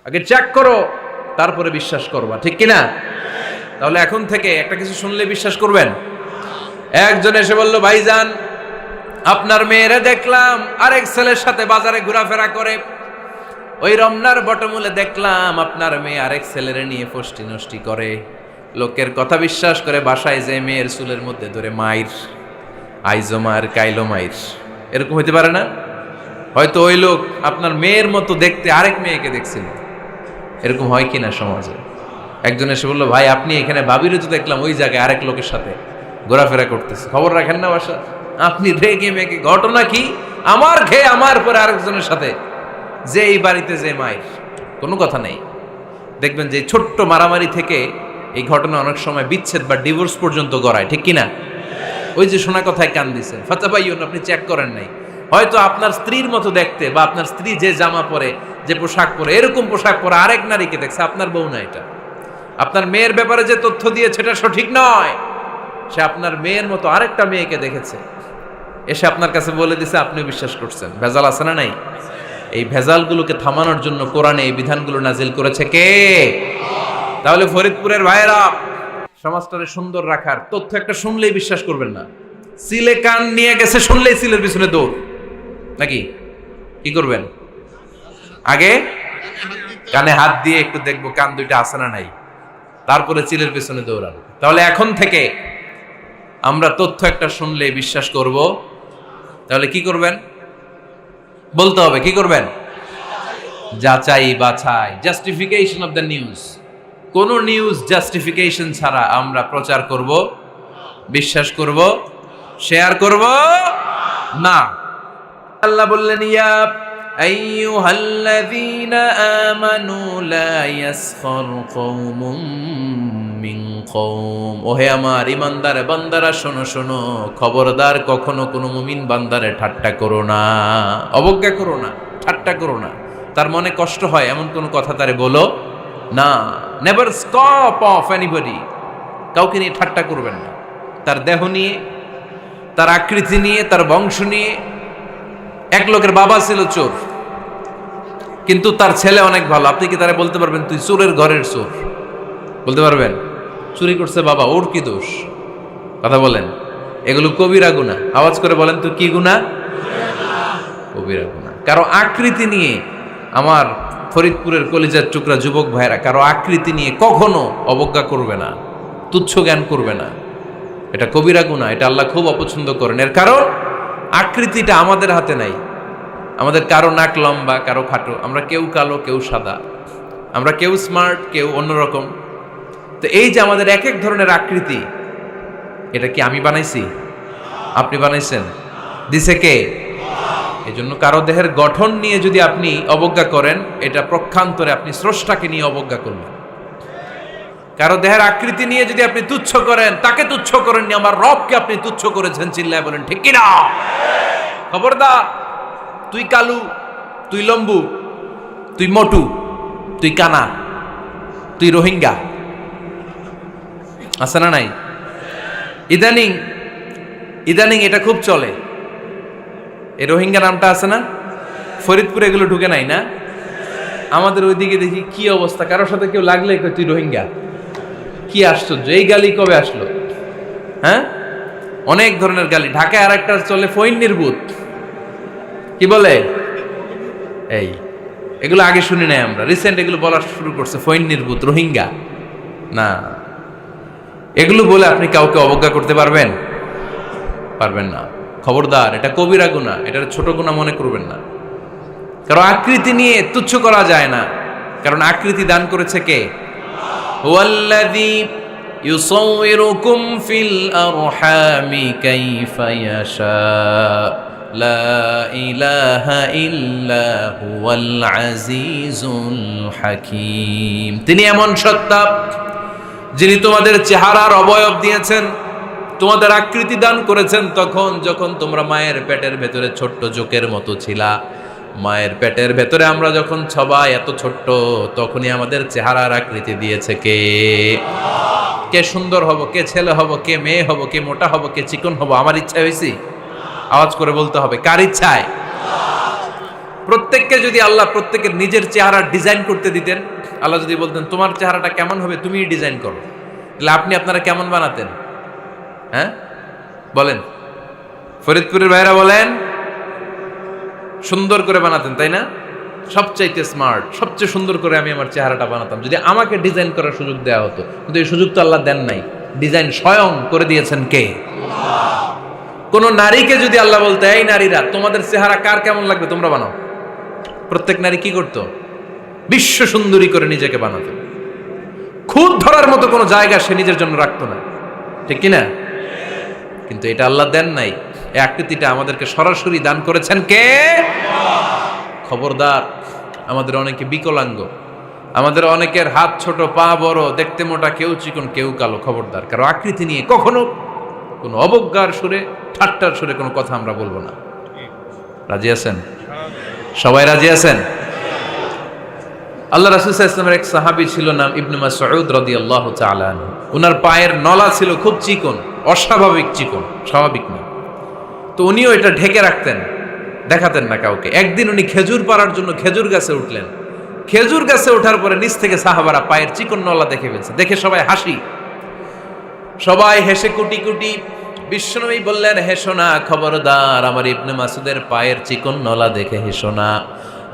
আগে চেক করো, তারপরে বিশ্বাস করবা, ঠিক কিনা? তাহলে এখন থেকে একটা কিছু শুনলে বিশ্বাস করবেন। একজন এসে বলল, ভাইজান আপনার মেয়েরে দেখলাম আরেক ছেলের সাথে বাজারে ঘোরাফেরা করে, ওই রমনার বটমূলে দেখলাম আপনার মেয়ে আরেক ছেলেরে নিয়ে ফষ্টি নষ্টি করে, লোকের কথা বিশ্বাস করে বাসায় যে মেয়ের চুলের মধ্যে ধরে মাইর, আইজো মার কাইলো মাইর। এরকম হইতে পারে না? হয়তো ওই লোক আপনার মেয়ের মতো দেখতে আরেক মেয়েকে দেখছিল। এরকম হয় কিনা সমাজে? একজন এসে বললো, ভাই আপনি এখানে ভাবিরে তো দেখলাম ওই জায়গায় আরেক লোকের সাথে ঘোরাফেরা করতেছে, খবর রাখেন না বাসা? আপনি রেগে মেগে, ঘটনা কি? আমার খেয়ে আমার পরে আরেকজনের সাথে, যে এই বাড়িতে যে মায়ের, কোনো কথা নেই। দেখবেন যে ছোট্ট মারামারি থেকে এই ঘটনা অনেক সময় বিচ্ছেদ বা ডিভোর্স পর্যন্ত গড়ায়, ঠিক কিনা? ওই যে শোনা কথায় কান দিচ্ছেন, ফাতাবাইয়ুন, আপনি চেক করেন নাই। হয়তো আপনার স্ত্রীর মতো দেখতে বা আপনার স্ত্রী যে জামা পরে, যে পোশাক পরে, এরকম পোশাক পরে আরেক নারীকে দেখছে, আপনার বউ না এটা। আপনার মেয়ের ব্যাপারে যে তথ্য দিয়েছে এটা সঠিক নয়, সে আপনার মেয়ের মতো আরেকটা মেয়েকে দেখেছে, এসে আপনার কাছে বলে দিছে, আপনি বিশ্বাস করছেন। ভেজাল আছে না নাই? এই ভেজালগুলোকে থামানোর জন্য কোরআনে এই বিধানগুলো নাজিল করেছে কে? তাহলে ফরিদপুরের ভাইয়েরা, সমাজটারে সুন্দর রাখার তথ্য একটা শুনলেই বিশ্বাস করবেন না। সিলে কান নিয়ে গেছে শুনলেই সিলের পিছনে দৌড়, নাকি? কি করবেন? আগে কানে হাত দিয়ে একটু দেখবো কান দুইটা আছে না নাই, তারপরে চিলের পেছনে দৌড়াবো। তাহলে এখন থেকে আমরা তথ্য একটা শুনলে বিশ্বাস করব। তাহলে কি করবেন? বলতে হবে কি করবেন? যাচাই বাছাই, জাস্টিফিকেশন অফ দ্য নিউজ। কোন নিউজ জাস্টিফিকেশন ছাড়া আমরা প্রচার করব, বিশ্বাস করব, শেয়ার করব না। আল্লাহ বললেন, ইয়া আইয়ুহাল্লাযীনা আমানু লা ইয়াসখার কওমুম মিন কওম। ওহে আমার ঈমানদার বান্দারা, শোনো শোনো, খবরদার কখনো কোনো মুমিন বান্দারে ঠাট্টা করো না, অবজ্ঞা করো না, ঠাট্টা করো না। তার মনে কষ্ট হয় এমন কোনো কথা তারে বলো না। Never scoff of anybody. কাউকে নিয়ে ঠাট্টা করবেন না, তার দেহ নিয়ে, তার আকৃতি নিয়ে, তার বংশ নিয়ে। এক লোকের বাবা ছিল চোর, কিন্তু তার ছেলে অনেক ভালো। আপনি কি তারা বলতে পারবেন তুই চোরের ঘরের চোর? বলতে পারবেন? চুরি করছে বাবা, ওর কি দোষ? কথা বলেন। এগুলো কবিরা গুনাহ। আওয়াজ করে বলেন তো, কি গুনাহ? কবিরা গুনাহ। কারো আকৃতি নিয়ে, আমার ফরিদপুরের কলিজার টুকরা যুবক ভাইরা, কারো আকৃতি নিয়ে কখনো অবজ্ঞা করবে না, তুচ্ছ জ্ঞান করবে না। এটা কবিরা গুনাহ, এটা আল্লাহ খুব অপছন্দ করেন। এর কারণ আকৃতিটা আমাদের হাতে নাই। আমাদের কারো নাক লম্বা, কারো খাটো, আমরা কেউ কালো, কেউ সাদা, আমরা কেউ স্মার্ট, কেউ অন্যরকম। তো এই যে আমাদের এক এক ধরনের আকৃতি, এটা কি আমি বানাইছি? আপনি বানাইছেন? দিছে কে? এই জন্য কারো দেহের গঠন নিয়ে যদি আপনি অবজ্ঞা করেন, এটা প্রক্ষান্তরে আপনি স্রষ্টাকে নিয়ে অবজ্ঞা করলেন। কারো দেহের আকৃতি নিয়ে যদি আপনি তুচ্ছ করেন, তাকে তুচ্ছ করেননি, আমার রবকে আপনি তুচ্ছ করেছেন। চিল্লায় বলেন ঠিক কিনা? খবরদার, তুই কালু, তুই লম্বু, তুই মোটু, তুই কানা, তুই রোহিঙ্গা, আছে না নাই? ইদানিং ইদানিং এটা খুব চলে। এই রোহিঙ্গা নামটা আছে না? ফরিদপুরে এগুলো ঢুকে নাই না? আমাদের ওইদিকে দেখি কি অবস্থা, কারোর সাথে কেউ লাগলে কই তুই রোহিঙ্গা। কি আশ্চর্য, এই গালি কবে আসলো? হ্যাঁ, অনেক ধরনের গালি। ঢাকায় আর একটা চলে ফইন্নির ভূত, কি বলে? এই এগুলো আগে শুনি নাই আমরা, রিসেন্ট এগুলো বলা শুরু করছে। ফইন্নির ভূত, রোহিঙ্গা না। এগুলো বলে আপনি কাউকে অবজ্ঞা করতে পারবেন? পারবেন না। খবরদার, এটা কবিরা গুনাহ, এটা ছোট গুনাহ মনে করবেন না। কারণ আকৃতি নিয়ে তুচ্ছ করা যায় না, কারণ আকৃতি দান করেছে কে? হুয়াল্লাযী ইউসাউইরুকুম ফিল আরহামি কাইফা ইয়াশা লা ইলাহা ইল্লা হুয়াল আজিজুল হাকীম। তিনি এমন সত্তা যিনি তোমাদের চেহারার অবয়ব দিয়েছেন, তোমাদের আকৃতি দান করেছেন তখন যখন তোমরা মায়ের পেটের ভেতরে ছোট্ট জোকের মতো ছিলা। মায়ের পেটের ভেতরে আমরা যখন সবাই এত ছোট্ট, তখনই আমাদের চেহারার আকৃতি দিয়েছে কে? কে সুন্দর হব, কে ছেলে হব, কে মেয়ে হব, কে মোটা হব, কে চিকন হব আমার ইচ্ছা হয়েছি? আওয়াজ করে বলতে হবে, কার ইচ্ছায়? প্রত্যেককে যদি আল্লাহ প্রত্যেকের নিজের চেহারা ডিজাইন করতে দিতেন, আল্লাহ যদি বলতেন তোমার চেহারাটা কেমন হবে তুমিই ডিজাইন করো, তাহলে আপনি আপনারা কেমন বানাতেন? হ্যাঁ বলেন, ফরিদপুরের ভাইরা বলেন, সুন্দর করে বানাতেন তাই না? সবচাইতে স্মার্ট, সবচেয়ে সুন্দর করে আমি আমার চেহারাটা বানাতাম যদি আমাকে ডিজাইন করার সুযোগ দেওয়া হতো। কিন্তু এই সুযোগ তো আল্লাহ দেন নাই। ডিজাইন স্বয়ং করে দিয়েছেন কে? কোন নারীকে যদি আল্লাহ বলতে এই নারীরা তোমাদের চেহারা কার কেমন লাগবে তোমরা বানাও, প্রত্যেক নারী কি করতো? বিশ্ব সুন্দরী করে নিজেকে বানাতো। খুদ ধরার মতো কোনো জায়গা সে নিজের জন্য রাখতো না, ঠিক কিনা? কিন্তু এটা আল্লাহ দেন নাই। এই আকৃতিটা আমাদেরকে সরাসরি দান করেছেন কে? খবরদার, আমাদের অনেকে বিকলাঙ্গ, আমাদের অনেকের হাত ছোট, পা বড়, দেখতে মোটা, কেউ চিকন কেউ কালো। খবরদার, কারো আকৃতি নিয়ে কখনো কোনো অবজ্ঞার সুরে, ঠাট্টার সুরে কোনো কথা আমরা বলবো না। রাজি আছেন? সবাই রাজি আছেন? আল্লাহ রাসূল সাল্লাল্লাহু আলাইহি ওয়াসাল্লামের এক সাহাবী ছিল, নাম ইবনে মাসউদ রাদিয়াল্লাহু তাআলা আনহু। ওনার পায়ের নলা ছিল খুব চিকন, অস্বাভাবিক চিকন, স্বাভাবিক না। তো উনিও এটা ঢেকে রাখতেন, দেখাতেন না কাউকে। একদিন উনি খেজুর পাড়ার জন্য খেজুর গাছে উঠলেন। খেজুর গাছে ওঠার পরে নিচ থেকে সাহাবারা পায়ের চিকন নলা দেখে ফেলছে। দেখে সবাই হাসি, সবাই হেসে কুটি কুটি। বিশ্বনবী বললেন, হেসো না, খবরদার, আমার ইবনে মাসুদের পায়ের চিকন নলা দেখে হেসো না।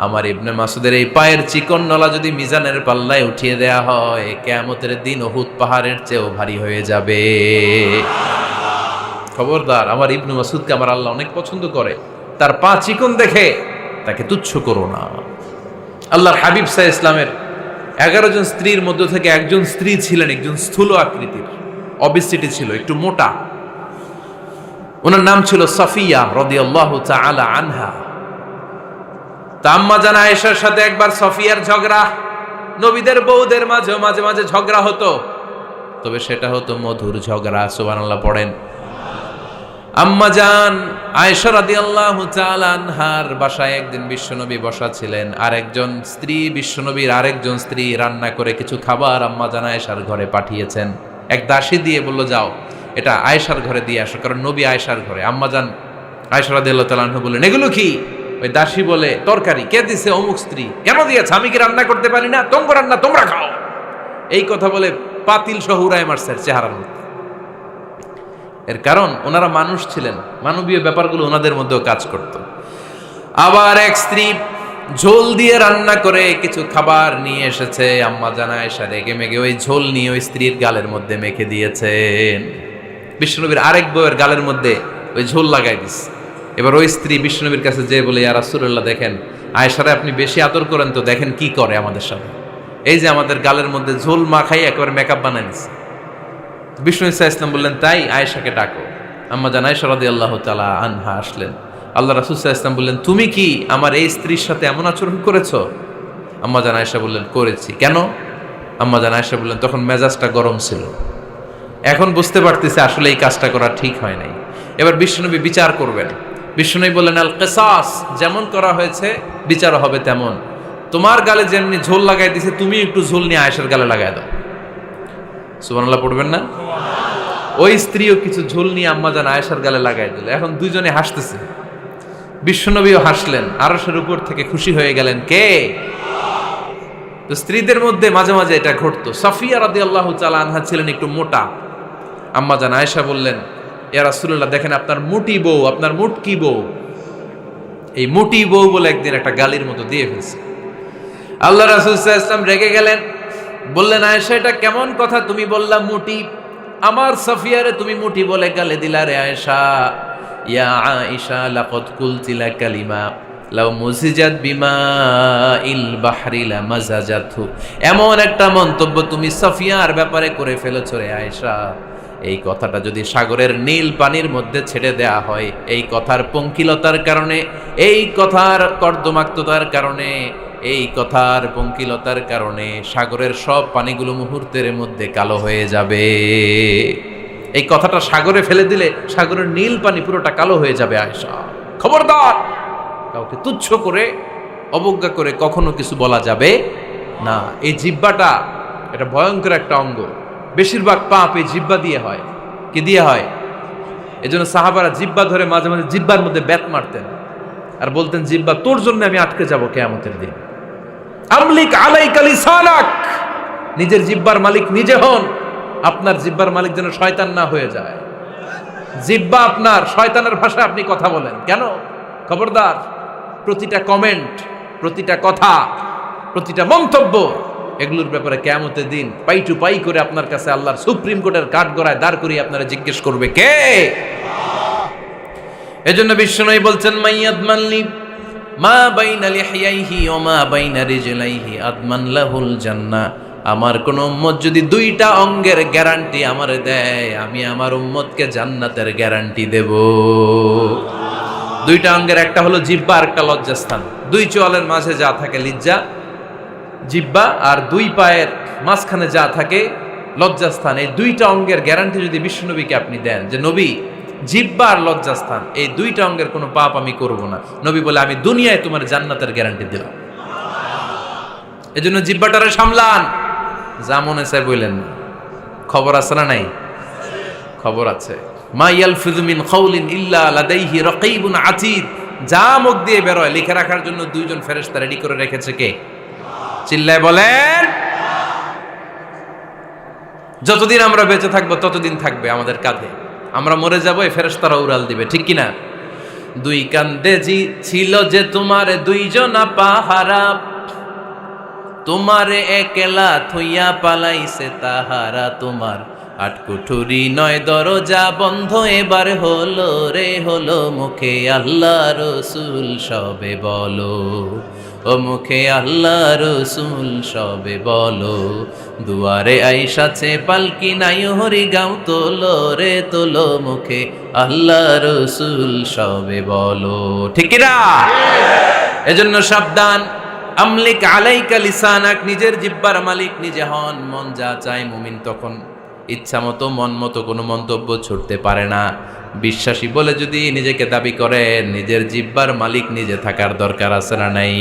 আমার ইবনে মাসুদের এই পায়ের চিকন নলা যদি মিজানের পাল্লায় উঠিয়ে দেয়া হয়, কিয়ামতের দিন উহুদ পাহাড়ের চেয়েও ভারী হয়ে যাবে। খবরদার, আমার ইবনে মাসুদকে আমার আল্লাহ অনেক পছন্দ করে, তার পা চিকন দেখে তাকে তুচ্ছ করো না। আল্লাহর হাবিব সাল্লাল্লাহু আলাইহি ইসলামের 11 জন স্ত্রীর মধ্য থেকে একজন স্ত্রী ছিলেন একজন স্থূল আকৃতির, অবিসিটি ছিল, একটু মোটা। ওনার নাম ছিল সাফিয়া রাদিয়াল্লাহু তাআলা আনহা। আম্মা জান আয়েশার সাথে একবার সাফিয়ার ঝগড়া। নবীদের বউদের মাঝে মাঝে মাঝে ঝগড়া হতো, তবে সেটা হতো মধুর ঝগড়া। সুবহানাল্লাহ পড়েন। আম্মা জান আয়েশা রাদিয়াল্লাহু তাআলা আনহার বাসায় একদিন বিশ্বনবী বসা ছিলেন। আরেকজন স্ত্রী, বিশ্বনবীর আরেকজন স্ত্রী রান্না করে কিছু খাবার আম্মা জান আয়েশার ঘরে পাঠিয়েছেন। এক দাসী দিয়ে বলল, যাও এটা আয়েশার ঘরে দিয়ে আসো, কারণ নবী আয়েশার ঘরে। আম্মা জান আয়েশা রাদিয়াল্লাহু তাআলা আনহা বললেন, এগুলো কি? ওই দাসী বলে, তরকারি। কে দিছে? অমুক স্ত্রী। কেন দিয়েছে? আমি কি রান্না করতে পারি না? তোমরা রান্না তোমরা খাও। এই কথা বলে পাতিল সহ উড়ায় মারছে চেহারার মধ্যে। এর কারণ ওনারা মানুষ ছিলেন, মানবীয় ব্যাপারগুলো ওনাদের মধ্যেও কাজ করত। আবার এক স্ত্রী ঝোল দিয়ে রান্না করে কিছু খাবার নিয়ে এসেছে। আম্মা জান আয়েশা রেগে মেগে ওই ঝোল নিয়ে ওই স্ত্রীর গালের মধ্যে মেখে দিয়েছেন। বিশ্বনবীর আরেক বউয়ের গালের মধ্যে ওই ঝোল লাগাই দিস। এবার ওই স্ত্রী বিশ্বনবীর কাছে যেয়ে বলে, ইয়া রাসূলুল্লাহ, দেখেন আয়েশারে আপনি বেশি আদর করেন তো, দেখেন কি করে আমাদের সাথে। এই যে আমাদের গালের মধ্যে ঝোল মাখাই একেবারে মেকআপ বানাই দিচ্ছে। বিষ্ণু ইসা ইসলাম বললেন, তাই আয়েশাকে ডাকো। আম্মা জান আয়েশা রাদিয়াল্লাহু তাআলা আনহা আসলেন। আল্লাহ রাসূল সাল্লাল্লাহু আলাইহি ওয়াসাল্লাম বললেন, তুমি কি আমার এই স্ত্রীর সাথে এমন আচরণ করেছো? আম্মা জান আয়েশা বললেন, করেছি। কেন? আম্মা জান আয়েশা বললেন, তখন মেজাজটা গরম ছিল, এখন বুঝতে পারতেছে আসলে এই কাজটা করা ঠিক হয় নাই। এবার বিশ্বনবী বিচার করবেন। বিশ্বনবী বললেন, আল কিসাস, যেমন করা হয়েছে বিচার হবে তেমন। তোমার গালে যেমনি ঝোল লাগাই দিছে, তুমি একটু ঝোল নিয়ে আয়েশার গালে লাগাই দাও। সুবহানাল্লাহ পড়বেন না? ওই স্ত্রীও কিছু ঝোল নিয়ে আম্মা জান আয়েশার গালে লাগাই দিল। এখন দুইজনে হাসতেছে, বিশ্বনবীও হাসলেন, আরশের উপর থেকে খুশি হয়ে গেলেন কে? তো স্ত্রীদের মধ্যে মাঝে মাঝে এটা ঘটতো। সাফিয়া রাদিয়াল্লাহু তাআলা আনহা ছিলেন একটু মোটা। আম্মা জান আয়েশা বললেন, ইয়া রাসূলুল্লাহ, দেখেন আপনার মুটি বউ, আপনার মুটকি বউ, এই মুটি বউ বলে একদিন একটা গালির মতো দিয়ে ফেলছে। আল্লাহ রাসূল সাল্লাল্লাহু আলাইহি ওয়াসাল্লাম রেগে গেলেন, বললেন, আয়েশা এটা কেমন কথা? তুমি বললা মুটি, আমার সাফিয়ারে তুমি মুটি বলে গালে দিলা রে আয়েশা। ইয়া আয়েশা লাকাদ কুলতি লা কালিমা লাউ মুজিজাত বিমাইল বাহরি লামাজাজাতহু। এমন একটা মন্তব্য তুমি সাফিয়ার ব্যাপারে করে ফেলেছো রে আয়েশা, এই কথাটা যদি সাগরের নীল পানির মধ্যে ছেড়ে দেয়া হয়, এই কথার পঙ্কিলতার কারণে, এই কথার কর্দমাক্ততার কারণে, এই কথার পঙ্কিলতার কারণে সাগরের সব পানিগুলো মুহূর্তের মধ্যে কালো হয়ে যাবে। এই কথাটা সাগরে ফেলে দিলে সাগরের নীল পানি পুরোটা কালো হয়ে যাবে। আয়েশা, খবরদার, কাউকে তুচ্ছ করে অবজ্ঞা করে কখনো কিছু বলা যাবে না। এই জিহ্বাটা এটা ভয়ঙ্কর একটা অঙ্গ। বেশিরভাগ পাপ এই জিহ্বা দিয়ে হয়। কি দিয়ে হয়? এজন্য সাহাবারা জিহ্বা ধরে মাঝে মাঝে জিহ্বার মধ্যে ব্যাত মারতেন। আর বলতেন জিহ্বা তোর জন্য আমি আটকে যাব কিয়ামতের দিন। আমলিক আলাইকা লিসানাক, নিজের জিহ্বার মালিক নিজে হন। আপনার জিহ্বার মালিক যেন শয়তান না হয়ে যায়। জিহ্বা আপনার, শয়তানের ভাষায় আপনি কথা বলেন কেন? খবরদার, প্রতিটা কমেন্ট, প্রতিটা কথা, প্রতিটা মন্তব্য, এগুলোর ব্যাপারে কিয়ামতের দিন পাই টু পাই করে আপনার কাছে আল্লাহর সুপ্রিম কোর্টের কাঠগড়ায় দাঁড় করিয়ে আপনারা জিজ্ঞেস করবে কে? এজন্য বিশ্বনবী বলছেন মাইয়াদমানলি মা বাইনা লিহিয়াইহি ওয়া মা বাইনা রিজলাইহি আদমান লাহুল জান্নাহ। আমার কোন উম্মত যদি দুইটা অঙ্গের গ্যারান্টি আমারে দেয়, আমি আমার উম্মতকে জান্নাতের গ্যারান্টি দেব। দুইটা অঙ্গের, একটা হলো জিহ্বা আর একটা লজ্জাস্থান। দুই চোয়ালের মাঝে যা থাকে লিজ্জা জিহ্বা, আর দুই পায়ের মাঝখানে যা থাকে লজ্জাস্থান। এই দুইটা অঙ্গের গ্যারান্টি যদি বিশ্বনবীকে আপনি দেন যে নবী জিহ্বা আর লজ্জাস্থান এই দুইটা অঙ্গের কোনো পাপ আমি করব না, নবী বলে আমি দুনিয়ায় তোমার জান্নাতের গ্যারান্টি দিলাম। এজন্য জিহ্বাটারে সামলান, যা মনে চায় বললেন না। খবর আছে না নাই? খবর আছে। মা ইয়ালফিযু মিন কাউলিন ইল্লা লাদাইহি রাকীবুন আতীদ। যা মুখ দিয়ে বের হয় লিখে রাখার জন্য দুইজন ফেরেশতা রেডি করে রেখেছে কে? চিল্লায় বলেন। যতদিন আমরা বেঁচে থাকবো ততদিন থাকবে আমাদের কাঁধে। আমরা মরে যাবো, এই ফেরেশতারা উড়াল দিবে, ঠিক কিনা? দুই কান্দে জি ছিল যে তোমার দুইজনা পাহারা, তোমারে একলা থইয়া পালাইছে তাহারা। তোমার আটকুঠুরি নয় দরজা বন্ধ এবার হলো রে হলো। মুখে আল্লাহ রসুল সবে বলো, ও মুখে আল্লাহ রসুল সবে বলো। দুয়ারে আইসাছে পালকি নাই হরি গাও তোলো রে তোলো। মুখে আল্লাহ রসুল সবে বলো, ঠিক না? এজন্য সাবধান। আমলিক আলাইকা লিসানাক, নিজের জিহ্বার মালিক নিজে হন। মন যা চায় মুমিন তখন ইচ্ছা মতো মন মতো কোনো মন্তব্য ছুটতে পারে না। বিশ্বাসী বলে যদি নিজেকে দাবি করেন, নিজের জিহ্বার মালিক নিজে থাকার দরকার আছে না নাই?